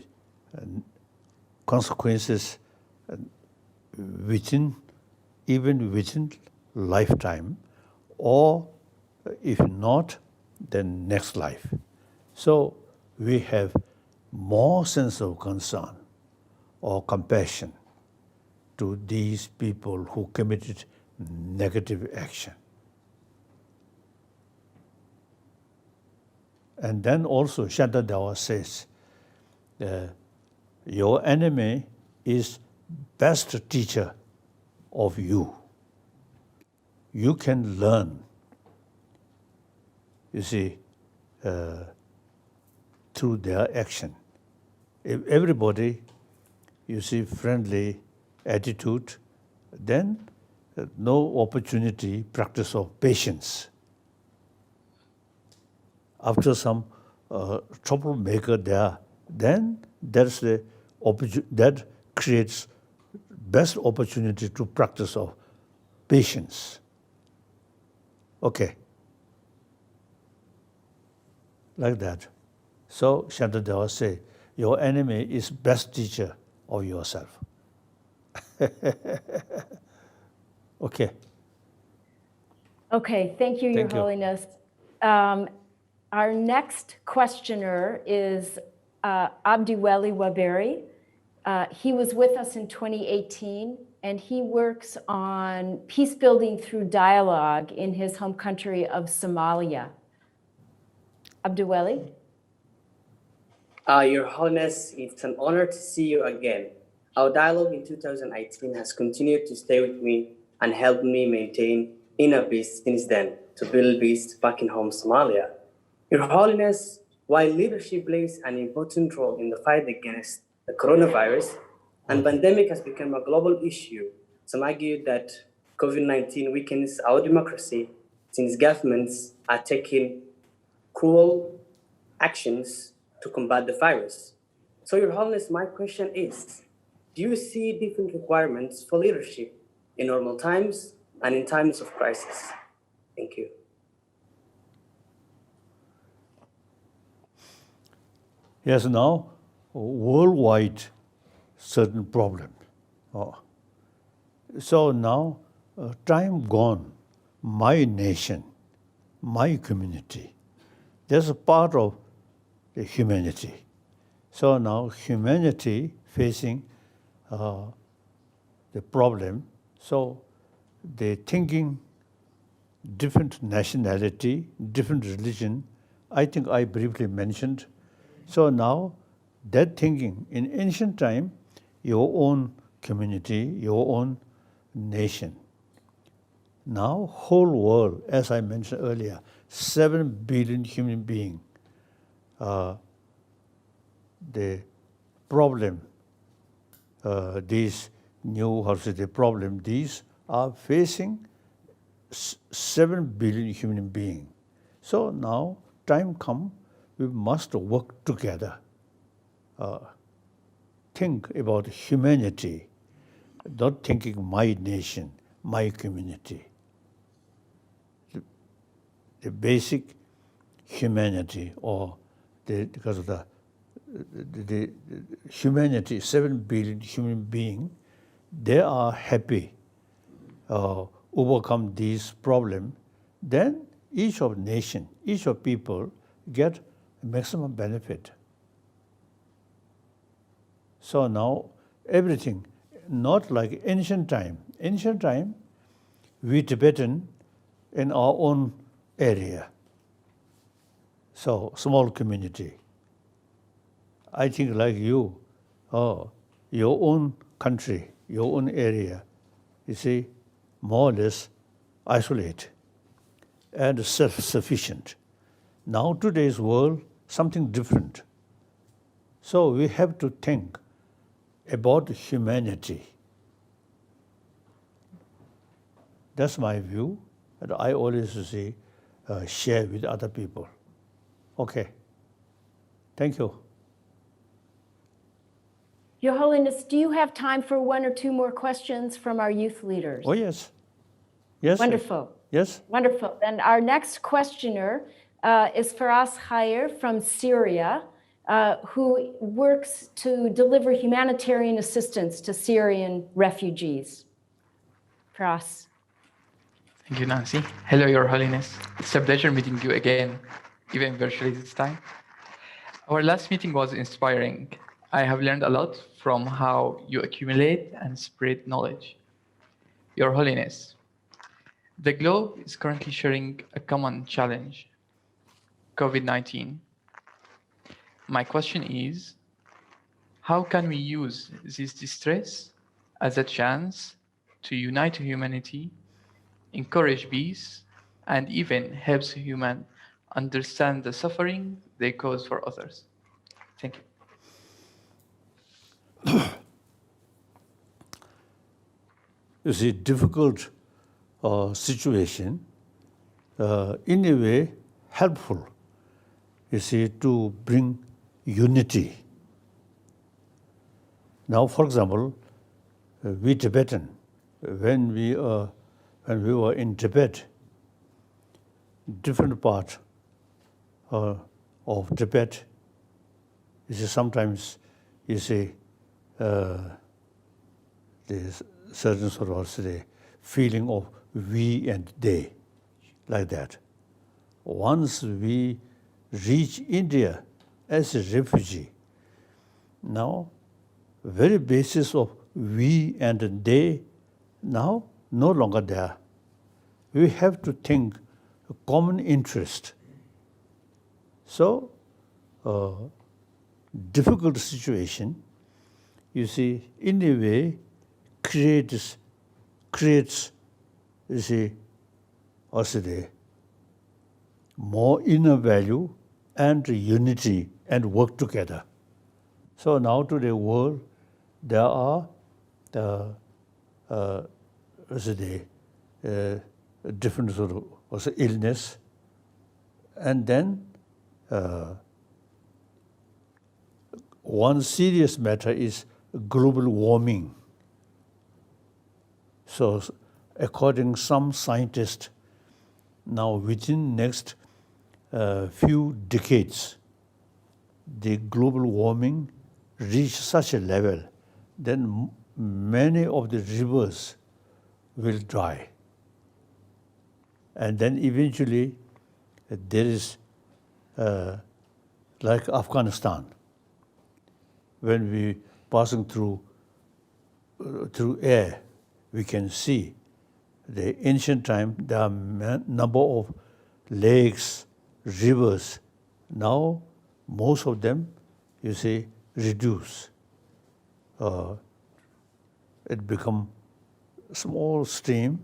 consequences even within lifetime, or if not, then next life. So we have more sense of concern or compassion to these people who committed negative action. And then also Shantadawa says, your enemy is best teacher of you. You can learn, you see, through their action. If everybody, you see, friendly attitude, then no opportunity practice of patience. After some troublemaker there, then there's the that creates best opportunity to practice of patience. Okay. Like that. So Shantadawa say, your enemy is best teacher of yourself. Okay. Okay, thank you, Your Thank you. Holiness. Our next questioner is Abdiweli Waberi. He was with us in 2018, and he works on peace building through dialogue in his home country of Somalia. Abdiweli? Your Holiness, it's an honor to see you again. Our dialogue in 2018 has continued to stay with me and helped me maintain inner peace since then to build peace back in home Somalia. Your Holiness, while leadership plays an important role in the fight against the coronavirus, and pandemic has become a global issue, some argue that COVID-19 weakens our democracy since governments are taking cruel actions to combat the virus. So, Your Holiness, my question is, do you see different requirements for leadership in normal times and in times of crisis? Thank you. Yes, now worldwide certain problem. So now, time gone, my nation, my community, that's a part of the humanity. So now humanity facing the problem, so they thinking different nationality, different religion, I think I briefly mentioned. So now that thinking, in ancient time, your own community, your own nation. Now whole world, as I mentioned earlier, 7 billion human beings, the problem, these new, these are facing 7 billion human beings. So now time come, we must work together. Think about humanity, not thinking my nation, my community. The basic humanity, or because of the humanity, 7 billion human beings, they are happy, overcome these problems, then each of nation, each of people get maximum benefit. So now everything, not like ancient time. Ancient time, we Tibetan in our own area. So small community. I think like you, your own country, your own area, you see, more or less isolate and self-sufficient. Now today's world, something different. So we have to think about humanity. That's my view, and I always say, share with other people. Okay, thank you. Your Holiness, do you have time for 1 or 2 more questions from our youth leaders? Oh, yes. Yes. Wonderful. Yes. Wonderful. Then our next questioner is Faraz Khair from Syria, who works to deliver humanitarian assistance to Syrian refugees. Faraz. Thank you, Nancy. Hello, Your Holiness. It's a pleasure meeting you again, even virtually this time. Our last meeting was inspiring. I have learned a lot from how you accumulate and spread knowledge. Your Holiness, the globe is currently sharing a common challenge, COVID-19. My question is, how can we use this distress as a chance to unite humanity, encourage peace, and even help humans understand the suffering they cause for others? Thank you. You see, difficult situation, in a way, helpful, you see, to bring unity. Now, for example, we Tibetan, when we were in Tibet, different part of Tibet, you see, sometimes you see there's certain sort of say, feeling of we and they, like that. Once we reach India as a refugee, now very basis of we and they now no longer there. We have to think a common interest. So, difficult situation, you see, in a way, creates, you see, also the more inner value and unity and work together. So now to the world, there are different sort of also illness, and then one serious matter is global warming. So according to some scientists, now within next few decades, the global warming reach such a level then many of the rivers will dry. And then eventually there is, like Afghanistan, when we passing through air, we can see the ancient time, there are number of lakes, rivers. Now, most of them, you see, reduce. It become small stream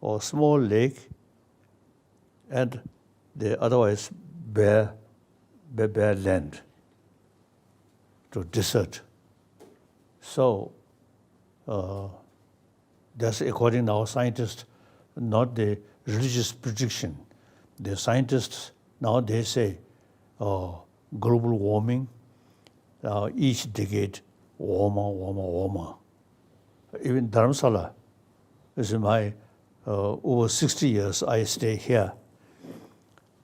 or small lake, and the otherwise bare land to desert. So that's according to our scientists, not the religious prediction. The scientists now they say global warming, each decade warmer. Even Dharamsala is in my over 60 years I stay here.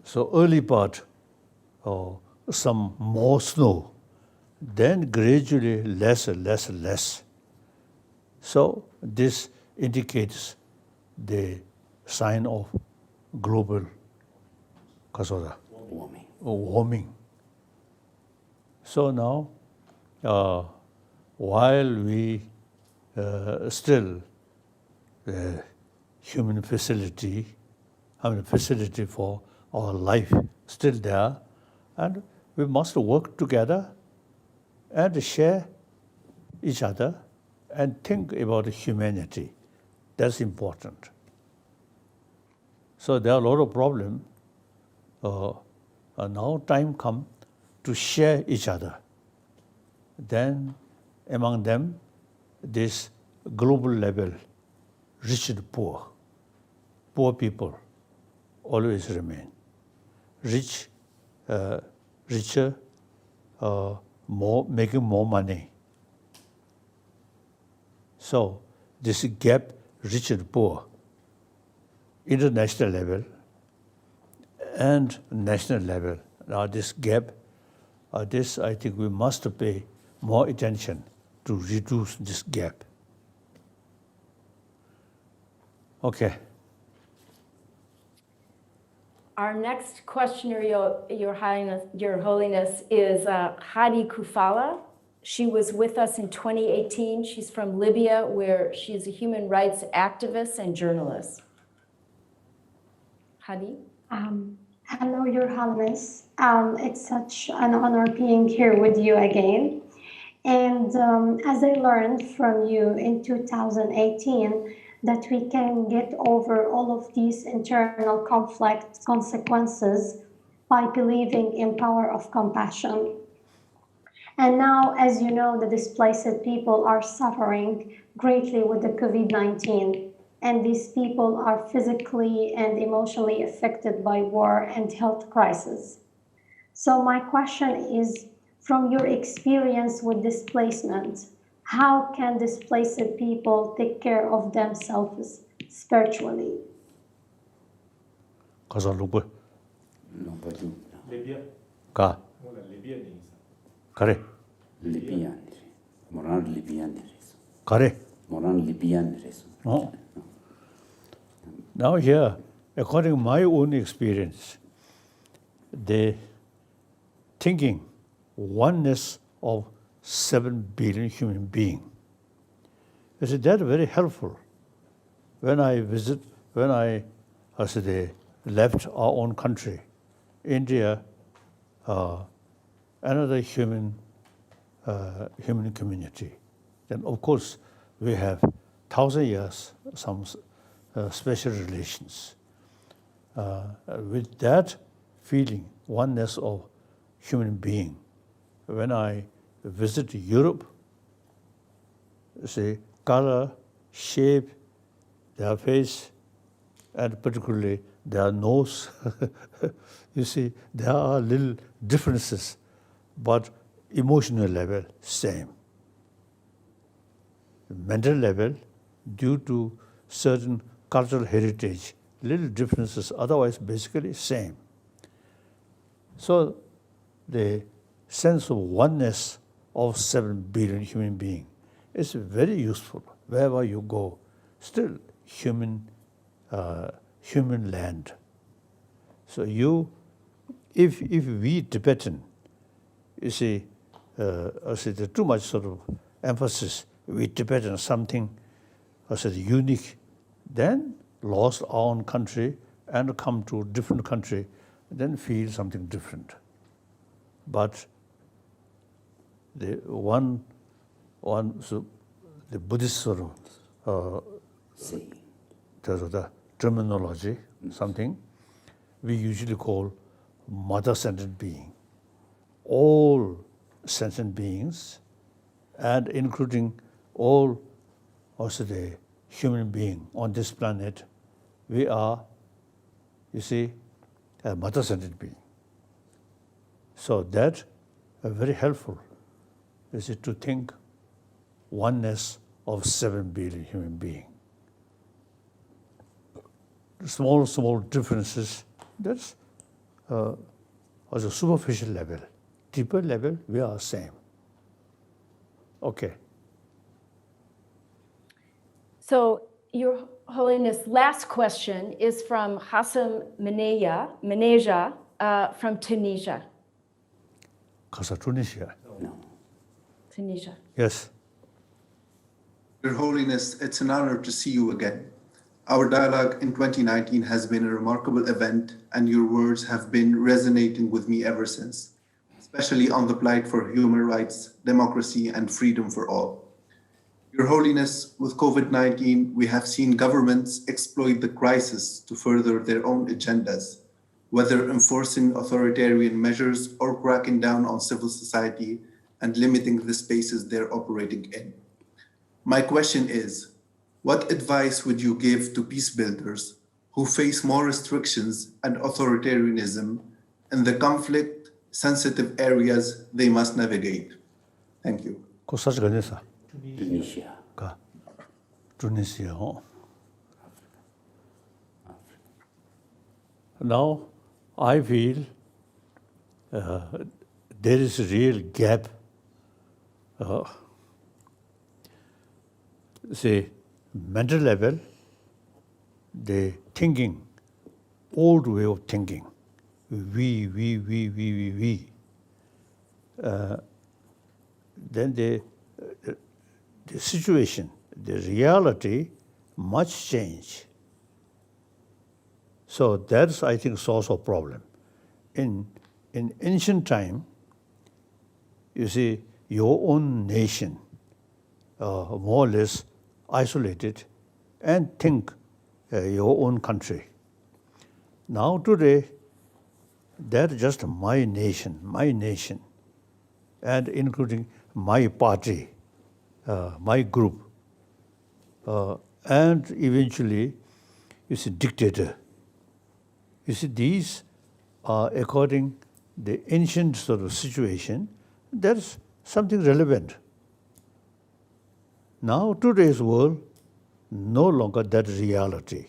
So early part, some more snow, then gradually less. So this indicates the sign of global warming. So now, while we still human facility for our life still there, and we must work together and share each other and think about humanity. That's important. So there are a lot of problems. Now time come to share each other. Then among them, this global level, rich and poor people always remain. Richer, making more money. So this gap, rich and poor, international level and national level. Now this gap, this I think we must pay more attention to reduce this gap. Okay. Our next questioner, Your Holiness, is Hadi Kufala. She was with us in 2018. She's from Libya, where she's a human rights activist and journalist. Hadi? Hello, Your Holiness. It's such an honor being here with you again. And as I learned from you in 2018, that we can get over all of these internal conflict consequences by believing in power of compassion. And now, as you know, the displaced people are suffering greatly with the COVID-19. And these people are physically and emotionally affected by war and health crisis. So my question is, from your experience with displacement, how can displaced people take care of themselves spiritually? Ka. Kare. Kare. No. Now here, according to my own experience, the thinking oneness of 7 billion human beings. I said, that's very helpful. When I left our own country, India, another human community. Then of course, we have 1,000 years, some special relations. With that feeling, oneness of human being, when I visit Europe, say color, shape, their face, and particularly their nose, you see, there are little differences, but emotional level, same. Mental level, due to certain cultural heritage, little differences, otherwise basically same. So the sense of oneness of 7 billion human beings It's very useful wherever you go. Still human land. So if we Tibetan, you see, I said too much sort of emphasis, we Tibetan something, I said unique, then lost our own country and come to a different country, then feel something different. But the the Buddhist sort of the terminology, something we usually call mother-centered being. All sentient beings, and including all also the human being on this planet, we are, you see, a mother-centered being. So that very helpful is it to think oneness of 7 billion human beings. Small differences, that's on a superficial level. Deeper level, we are same. Okay. So, Your Holiness, last question is from Hassam Meneja from Tunisia. Tunisia? No. Tunisia. Yes. Your Holiness, it's an honor to see you again. Our dialogue in 2019 has been a remarkable event, and your words have been resonating with me ever since, especially on the plight for human rights, democracy, and freedom for all. Your Holiness, with COVID-19, we have seen governments exploit the crisis to further their own agendas, whether enforcing authoritarian measures or cracking down on civil society and limiting the spaces they're operating in. My question is, what advice would you give to peace builders who face more restrictions and authoritarianism in the conflict-sensitive areas they must navigate? Thank you. Tunisia. Tunisia. Now, I feel there is a real gap. Say, mental level, the thinking, old way of thinking, we. Then the situation, the reality, much change. So that's, I think, source of problem. In ancient time, you see, your own nation, more or less isolated, and think your own country. Now today, that's just my nation, and including my party, my group, and eventually, you see, dictator. You see, these are according the ancient sort of situation, there's something relevant. Now, today's world, no longer that reality.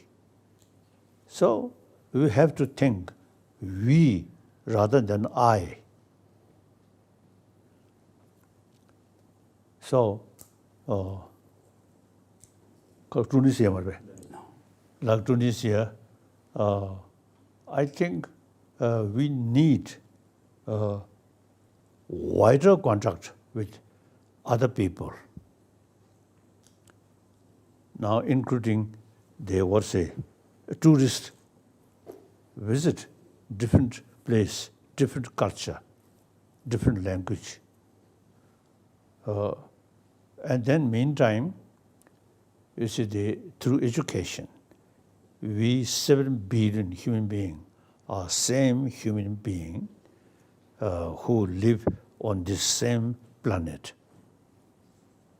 So, we have to think we rather than I. So, Tunisia, like Tunisia, I think we need wider contact with other people. Now, including tourist visit different place, different culture, different language. And then meantime, you see, through education, we 7 billion human beings are same human being who live on this same planet.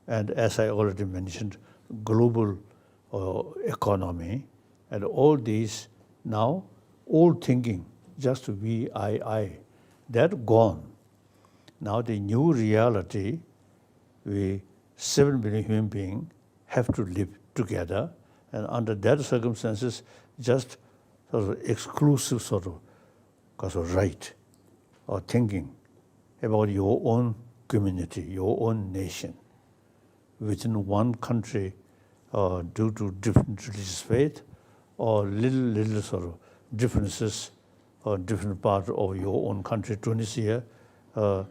And as I already mentioned, global economy and all these now, old thinking, just we, I, that gone. Now the new reality, we 7 billion human beings have to live together, and under that circumstances, just sort of exclusive sort of right or thinking about your own community, your own nation. within one country due to different religious faith or little sort of differences or different part of your own country, Tunisia, a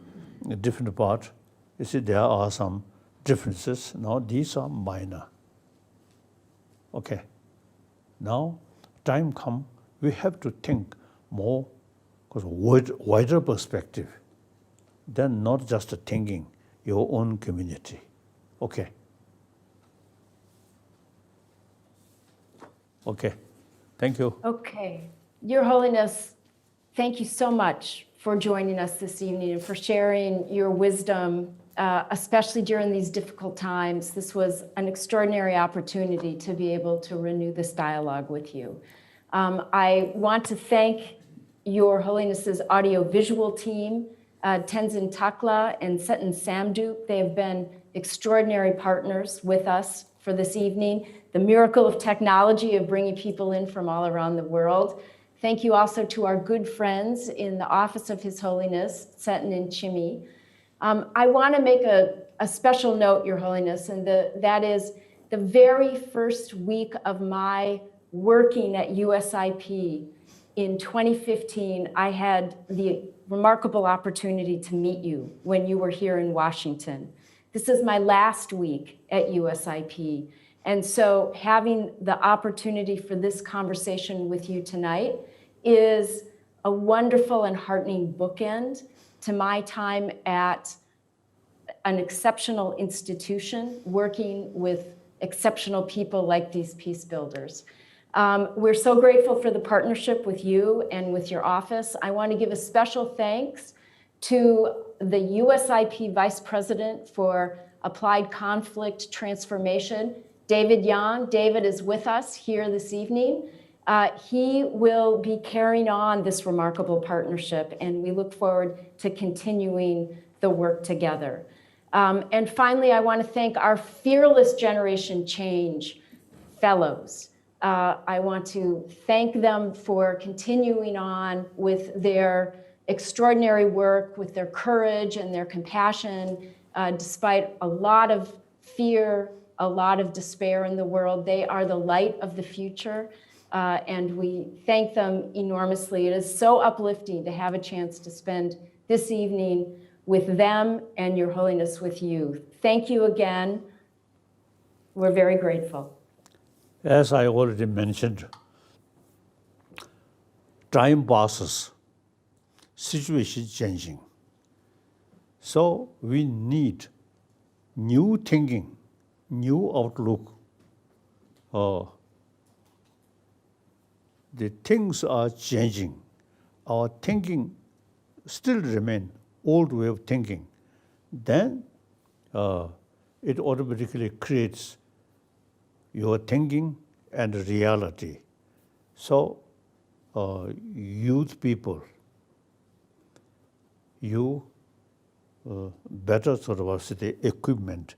different part. You see, there are some differences. Now, these are minor. Okay. Now, time come, we have to think more, because wider perspective than not just thinking your own community. Okay. Okay. Thank you. Okay. Your Holiness, thank you so much for joining us this evening and for sharing your wisdom, especially during these difficult times. This was an extraordinary opportunity to be able to renew this dialogue with you. I want to thank Your Holiness's audiovisual team, Tenzin Takla and Seton Samdup. They have been extraordinary partners with us for this evening. The miracle of technology of bringing people in from all around the world. Thank you also to our good friends in the Office of His Holiness, Seton and Chimi. I want to make a special note, Your Holiness, and that is the very first week of my working at USIP in 2015, I had the remarkable opportunity to meet you when you were here in Washington. This is my last week at USIP. And so having the opportunity for this conversation with you tonight is a wonderful and heartening bookend to my time at an exceptional institution working with exceptional people like these peace builders. We're so grateful for the partnership with you and with your office. I want to give a special thanks to the USIP Vice President for Applied Conflict Transformation, David Yang. David is with us here this evening. He will be carrying on this remarkable partnership, and we look forward to continuing the work together. And finally, I want to thank our Fearless Generation Change fellows. I want to thank them for continuing on with their extraordinary work, with their courage and their compassion, despite a lot of fear, a lot of despair in the world. They are the light of the future, and we thank them enormously. It is so uplifting to have a chance to spend this evening with them and Your Holiness with you. Thank you again. We're very grateful. As I already mentioned, time passes, situation changing. So we need new thinking, new outlook. The things are changing. Our thinking still remain old way of thinking. Then it automatically creates your thinking and reality. So, youth people, you better sort of have the equipment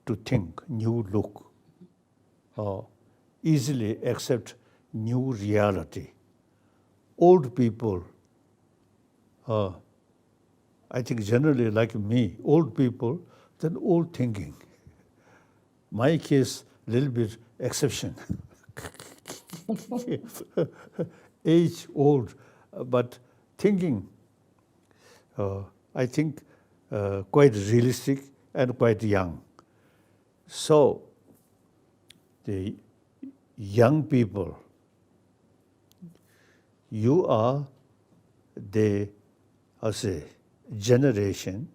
to think, new look, easily accept new reality. Old people, I think generally like me, old people, then old thinking. My case, little bit exception. Age old, but thinking, I think quite realistic and quite young. So the young people, you are the, I'll say, generation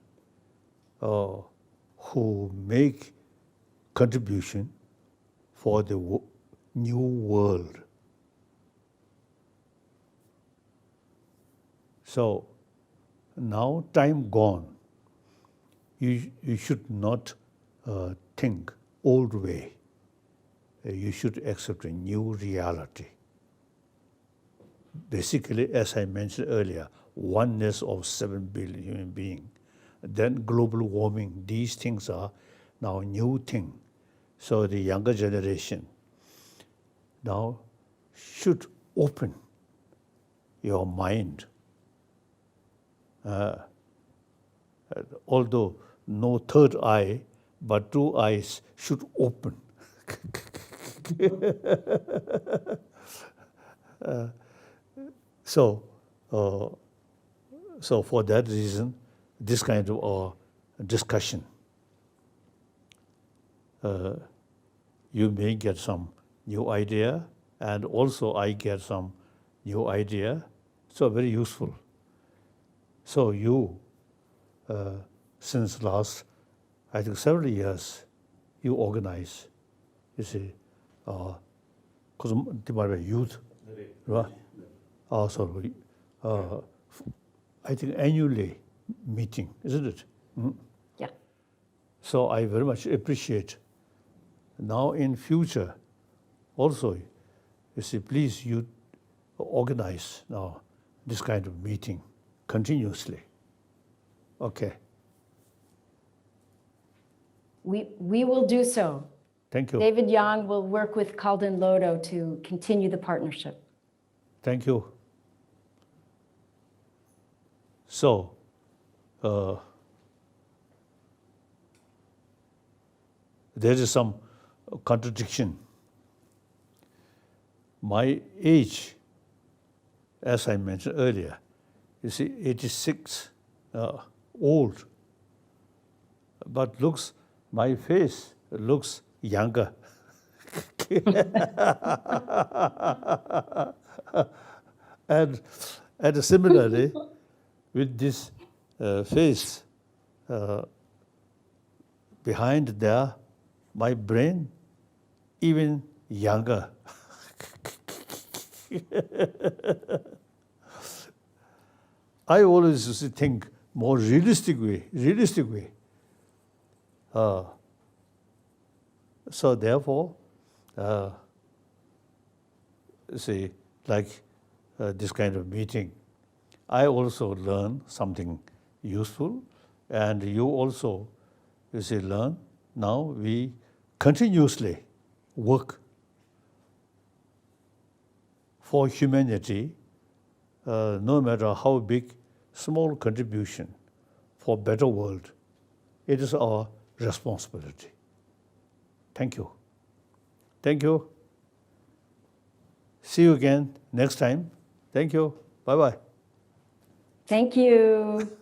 who make contribution for the new world. So now time gone, you should not think old way. You should accept a new reality. Basically, as I mentioned earlier, oneness of 7 billion human beings. Then global warming, these things are now new thing. So the younger generation now should open your mind. Although no third eye, but 2 eyes should open. So for that reason, this kind of discussion, you may get some new idea, and also I get some new idea. So very useful. So you, since last, I think, several years, you organize, you see, because youth, right? Also, I think annually meeting, isn't it? Mm-hmm. Yeah. So I very much appreciate. Now in future, also, you see, please you organize now this kind of meeting continuously. Okay. We will do so. Thank you. David Yang will work with Kalden Lodo to continue the partnership. Thank you. So, there is some contradiction. My age, as I mentioned earlier, you see, 86, old, but my face looks younger. and similarly, with this face behind there, my brain even younger. I always think more realistic way. So therefore, see, like this kind of meeting, I also learn something useful, and you also, you see, learn. Now we continuously work for humanity, no matter how big, small contribution for better world. It is our responsibility. Thank you. Thank you. See you again next time. Thank you. Bye-bye. Thank you.